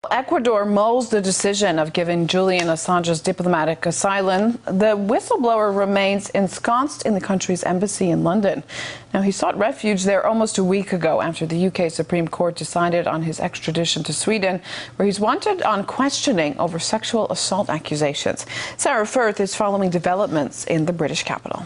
Ecuador mulls the decision of giving Julian Assange's diplomatic asylum. The whistleblower remains ensconced in the country's embassy in London. Now, he sought refuge there almost a week ago after the UK Supreme Court decided on his extradition to Sweden, where he's wanted on questioning over sexual assault accusations. Sara Firth is following developments in the British capital.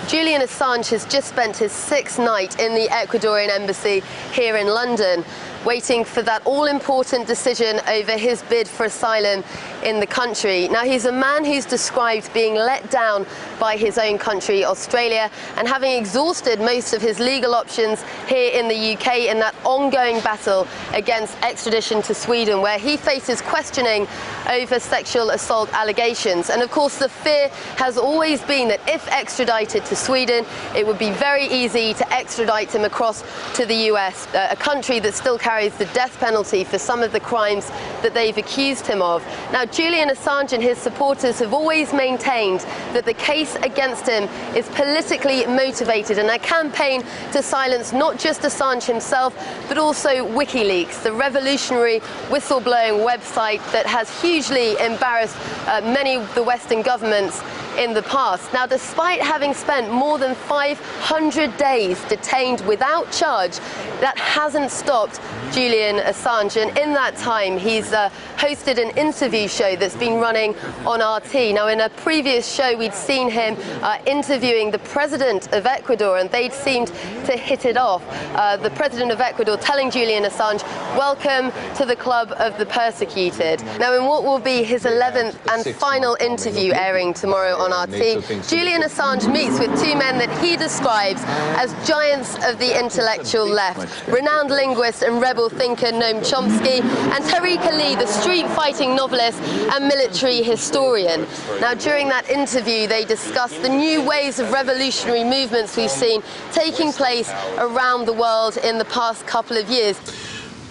Julian Assange has just spent his sixth night in the Ecuadorian embassy here in London, waiting for that all-important decision over his bid for asylum in the country. Now, he's a man who's described being let down by his own country, Australia, and having exhausted most of his legal options here in the UK in that ongoing battle against extradition to Sweden, where he faces questioning over sexual assault allegations. And of course, the fear has always been that if extradited to Sweden, it would be very easy to extradite him across to the US, a country that still carries the death penalty for some of the crimes that they've accused him of. Now, Julian Assange and his supporters have always maintained that the case against him is politically motivated, and a campaign to silence not just Assange himself, but also WikiLeaks, the revolutionary whistleblowing website that has hugely embarrassed many of the Western governments in the past. Now, despite having spent more than 500 days detained without charge, that hasn't stopped Julian Assange, and in that time he's hosted an interview show that's been running on RT. Now, in a previous show we'd seen him interviewing the President of Ecuador, and they'd seemed to hit it off. The President of Ecuador telling Julian Assange, "Welcome to the club of the persecuted." Now, in what will be his 11th and final interview airing tomorrow on RT, Julian Assange meets with two men that he describes as giants of the intellectual left, renowned linguist and rebel thinker Noam Chomsky, and Tariq, the street-fighting novelist and military historian. Now, during that interview, they discussed the new waves of revolutionary movements we've seen taking place around the world in the past couple of years.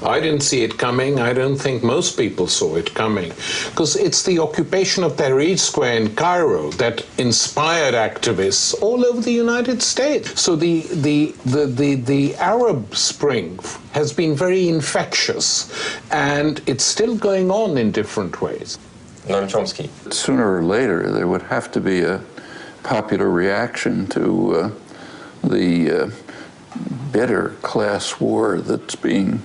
I didn't see it coming. I don't think most people saw it coming, because it's the occupation of Tahrir Square in Cairo that inspired activists all over the United States. So the Arab Spring has been very infectious, and it's still going on in different ways. Noam Chomsky. Sooner or later, there would have to be a popular reaction to the bitter class war that's been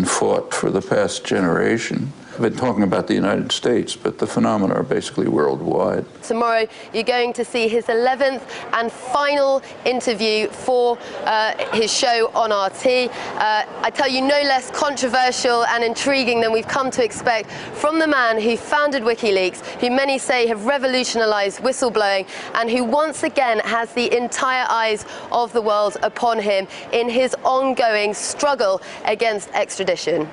fought for the past generation. I've been talking about the United States, but the phenomena are basically worldwide. Tomorrow, you're going to see his 11th and final interview for his show on RT. I tell you, no less controversial and intriguing than we've come to expect from the man who founded WikiLeaks, who many say have revolutionized whistleblowing, and who once again has the entire eyes of the world upon him in his ongoing struggle against extradition.